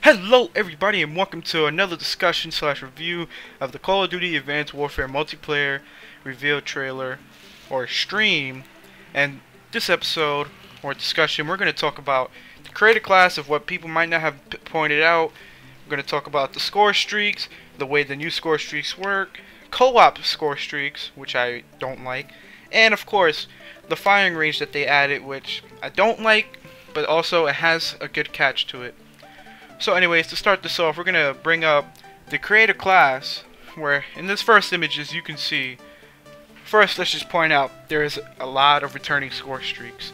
Hello everybody and welcome to another discussion slash review of the Call of Duty Advanced Warfare multiplayer reveal trailer or stream. And this episode or discussion we're going to talk about the creator class of what people might not have pointed out. We're going to talk about the score streaks, the way the new score streaks work, co-op score streaks, which I don't like, and of course the firing range that they added, which I don't like, but also it has a good catch to it. So anyways, to start this off, we're going to bring up the creator class, where in this first image, as you can see, first let's just point out there is a lot of returning score streaks.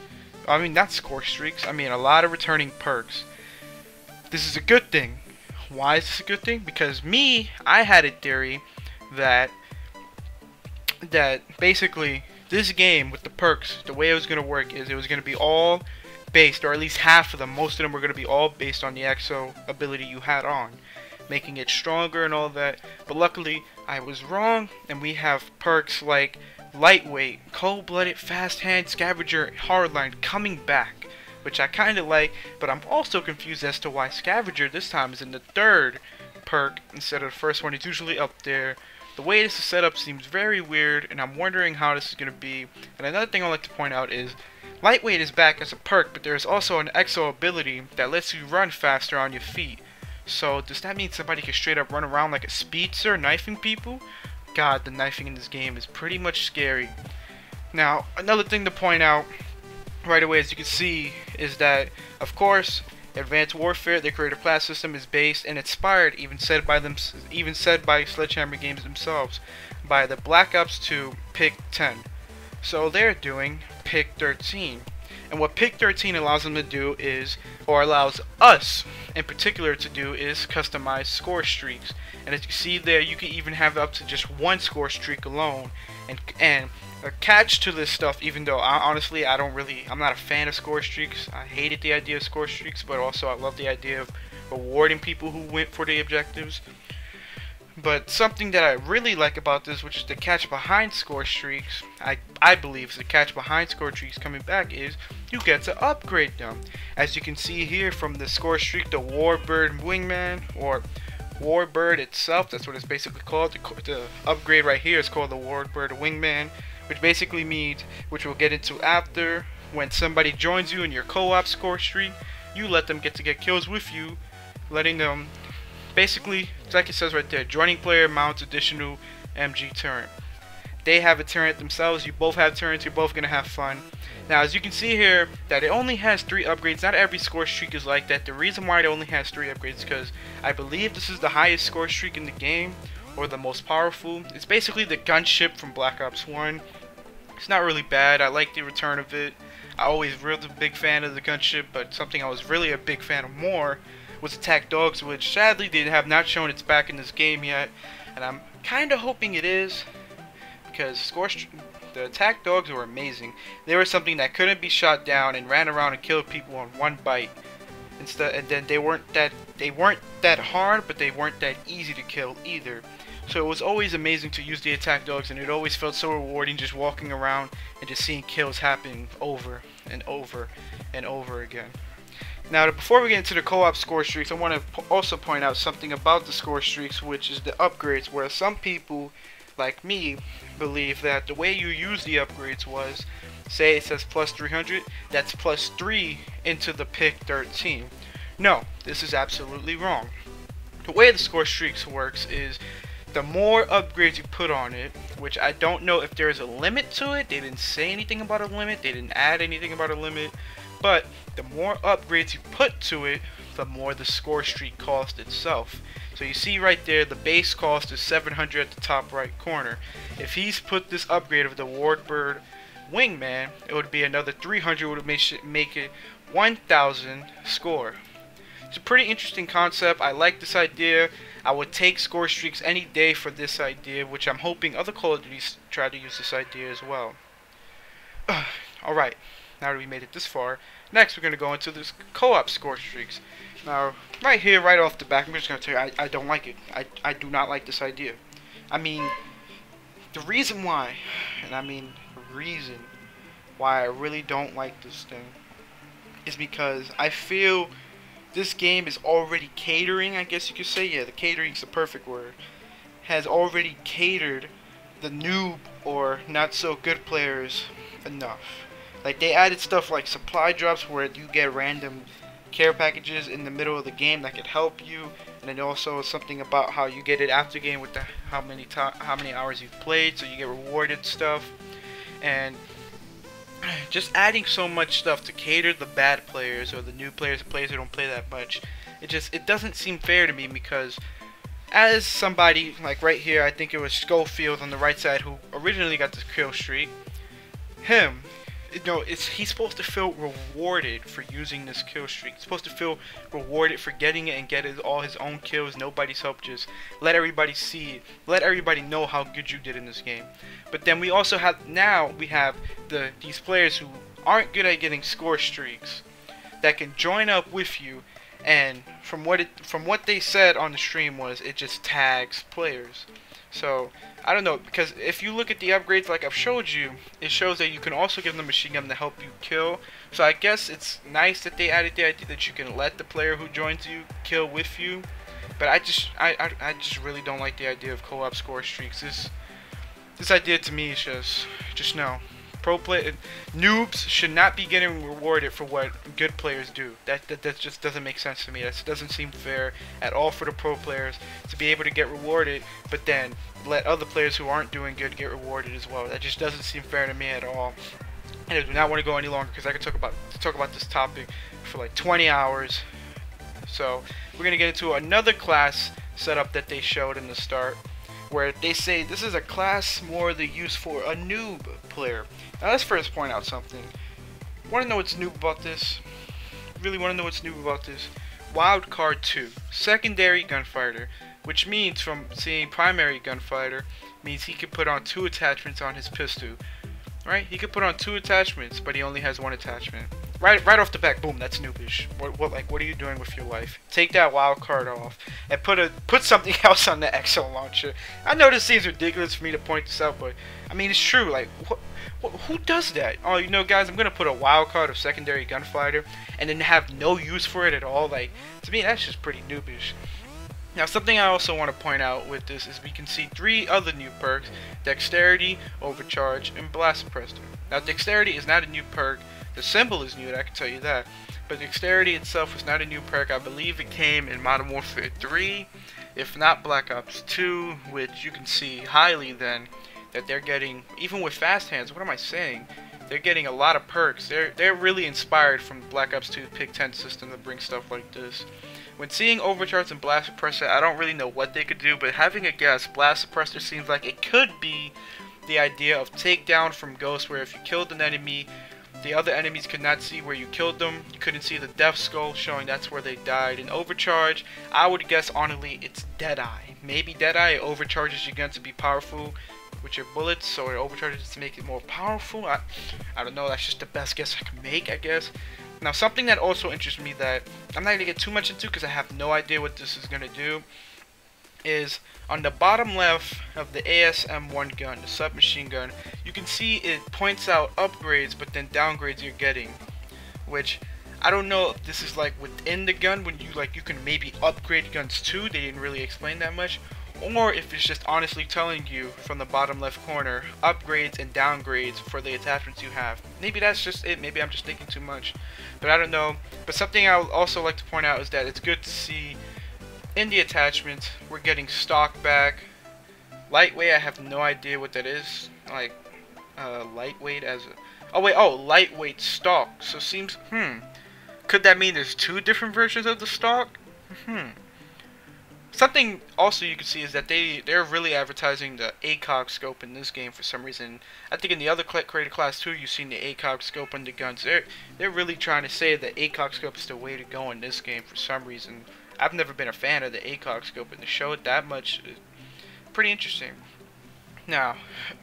I mean, not score streaks, I mean a lot of returning perks. This is a good thing. Why is this a good thing? Because I had a theory that basically this game with the perks, the way it was going to work is it was going to be all based, or at least half of them, most of them were going to be all based on the EXO ability you had on, making it stronger and all that. But luckily I was wrong, and we have perks like Lightweight, Cold-Blooded, Fast Hand, Scavenger, Hardline coming back, which I kind of like, but I'm also confused as to why Scavenger this time is in the third perk instead of the first one. It's usually up there. The way this is set up seems very weird, and I'm wondering how this is going to be. And another thing I'd like to point out is Lightweight is back as a perk, but there's also an EXO ability that lets you run faster on your feet. So does that mean somebody can straight up run around like a speedster knifing people? God, the knifing in this game is pretty much scary. Now, another thing to point out right away, as you can see, is that, of course, Advanced Warfare, their creator class system, is based and inspired, even said by Sledgehammer Games themselves, by the Black Ops 2 Pick 10. So they're doing Pick 13, and what Pick 13 allows them to do is, or allows us in particular to do, is customize score streaks. And as you see there, you can even have up to just one score streak alone. And a catch to this stuff, even though honestly I'm not a fan of score streaks. I hated the idea of score streaks, but also I love the idea of rewarding people who went for the objectives. But something that I really like about this, which is the catch behind score streaks, I believe is the catch behind score streaks coming back, is you get to upgrade them. As you can see here from the score streak, the Warbird Wingman, or Warbird itself, that's what it's basically called. The upgrade right here is called the Warbird Wingman, which basically means, which we'll get into after, when somebody joins you in your co-op score streak, you let them get kills with you, letting them, basically, like it says right there, joining player mounts additional MG turret. They have a turret themselves, you both have turrets, you're both going to have fun. Now, as you can see here, that it only has 3 upgrades. Not every score streak is like that. The reason why it only has 3 upgrades is because I believe this is the highest score streak in the game, or the most powerful. It's basically the gunship from Black Ops 1. It's not really bad. I like the return of it. I always was a big fan of the gunship, but something I was really a big fan of more was Attack Dogs, which sadly they have not shown its back in this game yet, and I'm kind of hoping it is, because the Attack Dogs were amazing. They were something that couldn't be shot down and ran around and killed people on one bite. And then they weren't that hard, but they weren't that easy to kill either. So it was always amazing to use the Attack Dogs, and it always felt so rewarding just walking around and just seeing kills happening over and over and over again. Now, before we get into the co-op score streaks, I want to also point out something about the score streaks, which is the upgrades, where some people, like me, believe that the way you use the upgrades was, say it says plus 300, that's plus 3 into the Pick 13. No, this is absolutely wrong. The way the score streaks works is, the more upgrades you put on it, which I don't know if there is a limit to it, they didn't say anything about a limit, they didn't add anything about a limit, but the more upgrades you put to it, the more the score streak cost itself. So you see right there, the base cost is 700 at the top right corner. If he's put this upgrade of the Warbird Wingman, it would be another 300, would make it 1000 score. It's a pretty interesting concept. I like this idea. I would take score streaks any day for this idea, which I'm hoping other Call of Duty try to use this idea as well. Alright, now that we made it this far, next we're going to go into this co-op score streaks. Now, right here, right off the back, I'm just going to tell you, I don't like it. I do not like this idea. I mean, the reason why, and I mean the reason why I really don't like this thing, is because I feel this game is already catering, I guess you could say. Yeah, the catering is the perfect word. Has already catered the noob or not so good players enough. Like, they added stuff like supply drops where you get random care packages in the middle of the game that could help you, and then also something about how you get it after game with the how many hours you've played, so you get rewarded stuff. And just adding so much stuff to cater the bad players or the new players, the players who don't play that much, it doesn't seem fair to me, because as somebody like right here, I think it was Schofield on the right side who originally got this kill streak, him, you know, he's supposed to feel rewarded for using this kill streak. He's supposed to feel rewarded for getting it and get all his own kills, nobody's help, just let everybody see, let everybody know how good you did in this game. But then we also have, we have these players who aren't good at getting score streaks that can join up with you, and from what they said on the stream was it just tags players. So I don't know, because if you look at the upgrades like I've showed you, it shows that you can also give them a machine gun to help you kill. So I guess it's nice that they added the idea that you can let the player who joins you kill with you. But I just really don't like the idea of co-op score streaks. This idea to me is just no. Pro noobs should not be getting rewarded for what good players do. That just doesn't make sense to me. That doesn't seem fair at all for the pro players to be able to get rewarded, but then let other players who aren't doing good get rewarded as well. That just doesn't seem fair to me at all. And I do not want to go any longer, because I could talk about this topic for like 20 hours. So we're gonna get into another class setup that they showed in the start, where they say this is a class more used for a noob player. Now let's first point out something. Want to know what's noob about this? Really want to know what's noob about this? Wildcard 2, secondary gunfighter, which means from seeing primary gunfighter, means he can put on 2 attachments on his pistol. Right? He could put on 2 attachments, but he only has 1 attachment. Right off the back, boom, that's noobish. What are you doing with your life? Take that wild card off and put something else on the Exo launcher. I know this seems ridiculous for me to point this out, but I mean it's true. Like, who does that? Oh, you know, guys, I'm gonna put a wild card of secondary gunfighter and then have no use for it at all. Like, to me, that's just pretty noobish. Now, something I also want to point out with this is we can see 3 other new perks: Dexterity, Overcharge, and Blast Suppressor. Now, Dexterity is not a new perk. The symbol is new, I can tell you that. But Dexterity itself is not a new perk. I believe it came in Modern Warfare 3, if not Black Ops 2, which you can see highly then that they're getting, even with fast hands, what am I saying? They're getting a lot of perks. They're really inspired from Black Ops 2 Pick 10 system to bring stuff like this. When seeing Overcharge and Blast Suppressor, I don't really know what they could do, but having a guess, Blast Suppressor seems like it could be the idea of takedown from Ghost, where if you killed an enemy, the other enemies could not see where you killed them. You couldn't see the death skull showing that's where they died. In Overcharge, I would guess honestly it's Deadeye. Maybe Deadeye overcharges your gun to be powerful with your bullets, so it overcharges to make it more powerful. I don't know, that's just the best guess I can make, I guess. Now, something that also interests me that I'm not going to get too much into because I have no idea what this is going to do, is on the bottom left of the ASM-1 gun, the submachine gun, you can see it points out upgrades but then downgrades you're getting, which I don't know if this is like within the gun when you can maybe upgrade guns too. They didn't really explain that much, or if it's just honestly telling you from the bottom left corner upgrades and downgrades for the attachments you have. Maybe that's just it. Maybe I'm just thinking too much, but I don't know. But something I would also like to point out is that it's good to see in the attachments we're getting stock back. Lightweight, I have no idea what that is. Like lightweight as a lightweight stock. So seems could that mean there's 2 different versions of the stock? Something also you can see is that they're really advertising the ACOG scope in this game for some reason. I think in the other creator class too, you've seen the ACOG scope on the guns. They're really trying to say that ACOG scope is the way to go in this game for some reason. I've never been a fan of the ACOG scope, and to show it that much is pretty interesting. Now,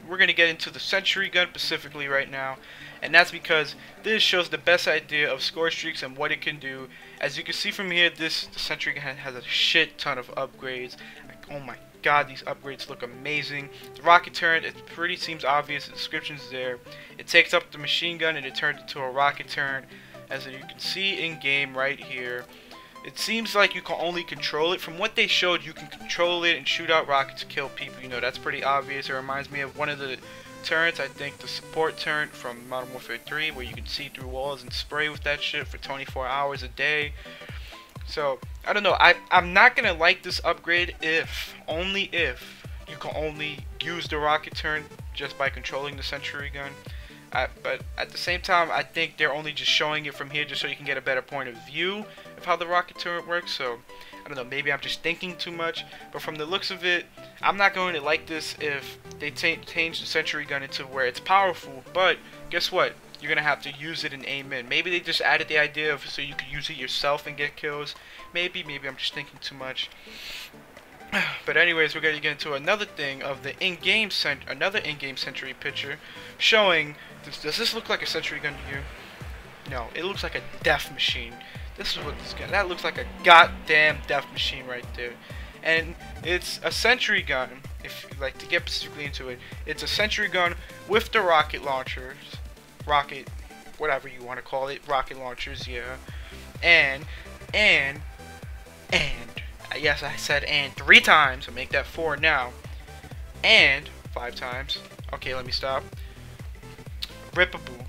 we're going to get into the Sentry gun specifically right now, and that's because this shows the best idea of score streaks and what it can do. As you can see from here, the Sentry gun has a shit ton of upgrades. Like, oh my god, these upgrades look amazing. The rocket turret, it pretty seems obvious, the description's there. It takes up the machine gun and it turns into a rocket turret, as you can see in game right here. It seems like you can only control it. From what they showed, you can control it and shoot out rockets to kill people. You know, that's pretty obvious. It reminds me of one of the turrets, I think the support turret from Modern Warfare 3, where you can see through walls and spray with that shit for 24 hours a day. So, I don't know. I'm not going to like this upgrade if you can only use the rocket turret just by controlling the sentry gun. But at the same time, I think they're only just showing it from here just so you can get a better point of view of how the rocket turret works. So, I don't know, maybe I'm just thinking too much. But from the looks of it, I'm not going to like this if they change the sentry gun into where it's powerful. But guess what? You're going to have to use it and aim in. Maybe they just added the idea of so you could use it yourself and get kills. Maybe I'm just thinking too much. But anyways, we're going to get into another thing of the in-game sentry picture showing. Does this look like a sentry gun to you? No, it looks like a death machine. This is what this gun. That looks like a goddamn death machine right there. And it's a sentry gun. If you like to get specifically into it, it's a sentry gun with the rocket launchers, whatever you want to call it, rocket launchers, yeah. And yes, I said and 3 times, so make that 4 now. And 5 times. Okay, let me stop. Rippable,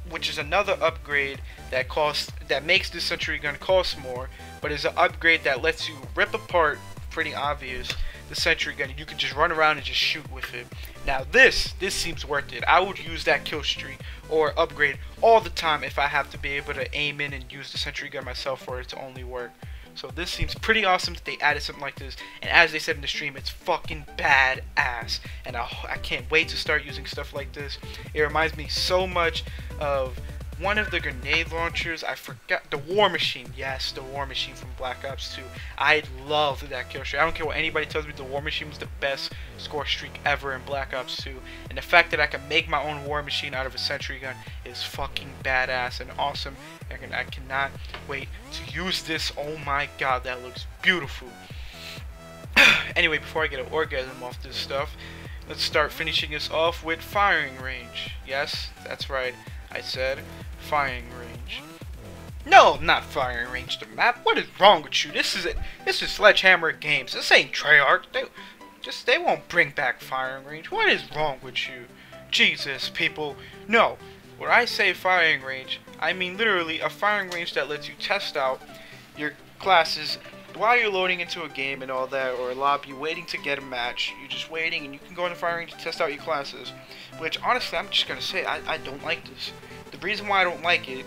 which is another upgrade that makes this sentry gun cost more, but is an upgrade that lets you rip apart, pretty obvious, the sentry gun. You can just run around and just shoot with it. Now this seems worth it. I would use that kill streak or upgrade all the time if I have to be able to aim in and use the sentry gun myself for it to only work. So this seems pretty awesome that they added something like this, and as they said in the stream, it's fucking badass, and I can't wait to start using stuff like this. It reminds me so much of one of the grenade launchers. I forgot, the War Machine. Yes, the War Machine from Black Ops 2. I loved that kill streak. I don't care what anybody tells me, the War Machine was the best score streak ever in Black Ops 2. And the fact that I can make my own War Machine out of a sentry gun is fucking badass and awesome. I cannot wait to use this. Oh my god, that looks beautiful. Anyway, before I get an orgasm off this stuff, let's start finishing this off with firing range. Yes, that's right. I said firing range. No, not firing range. The map. What is wrong with you? This is it. This is Sledgehammer Games. This ain't Treyarch. They won't bring back firing range. What is wrong with you? Jesus, people. No. When I say firing range, I mean literally a firing range that lets you test out your classes while you're loading into a game and all that, or a lobby, waiting to get a match. You're just waiting, and you can go in the firing range to test out your classes. Which, honestly, I'm just gonna say, I don't like this. The reason why I don't like it,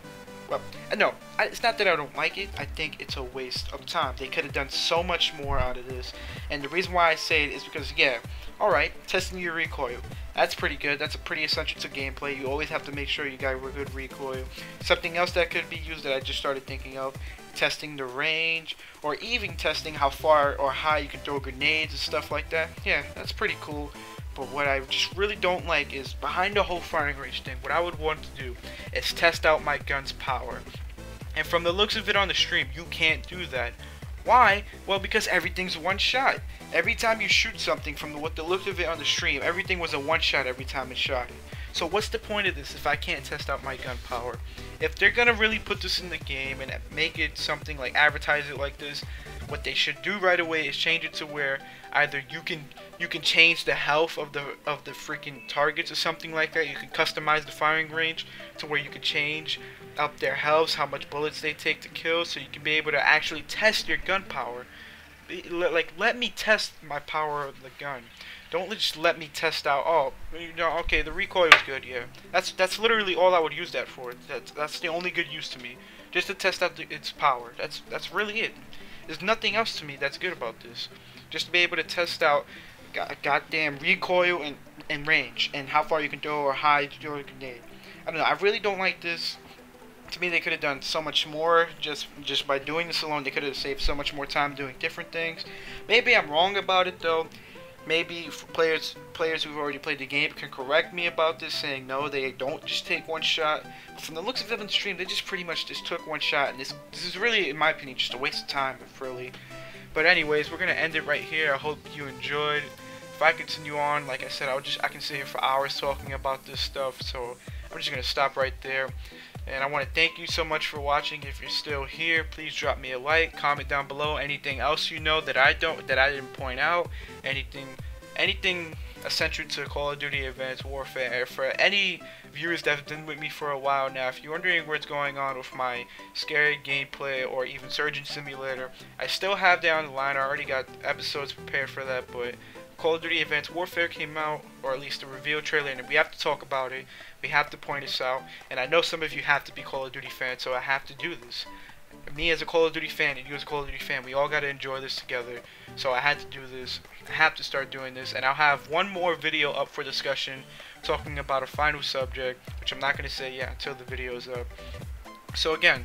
well, no, it's not that I don't like it. I think it's a waste of time. They could have done so much more out of this. And the reason why I say it is because, yeah, alright, testing your recoil. That's pretty good. That's a pretty essential to gameplay. You always have to make sure you got a good recoil. Something else that could be used that I just started thinking of, testing the range, or even testing how far or high you can throw grenades and stuff like that. Yeah, that's pretty cool. But what I just really don't like is, behind the whole firing range thing, what I would want to do is test out my gun's power. And from the looks of it on the stream, you can't do that. Why? Well, because everything's one shot. Every time you shoot something, from what the look of it on the stream, everything was a one shot every time it shot it. So what's the point of this if I can't test out my gun power? If they're gonna really put this in the game and make it something like advertise it like this, what they should do right away is change it to where either you can change the health of the freaking targets or something like that. You can customize the firing range to where you can change up their health, how much bullets they take to kill, so you can be able to actually test your gun power. Like, let me test my power of the gun. Don't just let me test out, oh, you know, okay, the recoil is good, yeah. That's literally all I would use that for. That's the only good use to me. Just to test out its power. That's really it. There's nothing else to me that's good about this. Just to be able to test out goddamn recoil and range, and how far you can throw or high you can throw a grenade. I don't know, I really don't like this. To me, they could have done so much more just by doing this alone. They could have saved so much more time doing different things. Maybe I'm wrong about it though. Maybe players who've already played the game can correct me about this, saying no, they don't just take one shot. But from the looks of it on the stream, they just pretty much just took one shot, and this is really, in my opinion, just a waste of time, really. But anyways, we're gonna end it right here. I hope you enjoyed. If I continue on, like I said, I can sit here for hours talking about this stuff. So I'm just gonna stop right there. And I want to thank you so much for watching. If you're still here, please drop me a like, comment down below anything else you know that I didn't point out, anything essential to Call of Duty Advanced Warfare. For any viewers that have been with me for a while now, if you're wondering what's going on with my scary gameplay or even Surgeon Simulator, I still have that on the line. I already got episodes prepared for that, but Call of Duty Advanced Warfare came out, or at least the reveal trailer, and we have to talk about it. We have to point this out, and I know some of you have to be Call of Duty fans, so I have to do this. Me as a Call of Duty fan and you as a Call of Duty fan, we all got to enjoy this together, so I had to do this. I have to start doing this, and I'll have one more video up for discussion talking about a final subject, which I'm not going to say yet until the video is up. So again,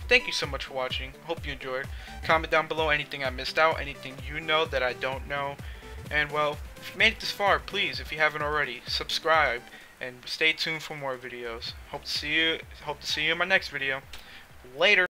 thank you so much for watching. Hope you enjoyed. Comment down below anything I missed out, anything you know that I don't know. And well, if you made it this far, please, if you haven't already, subscribe and stay tuned for more videos. Hope to see you in my next video. Later.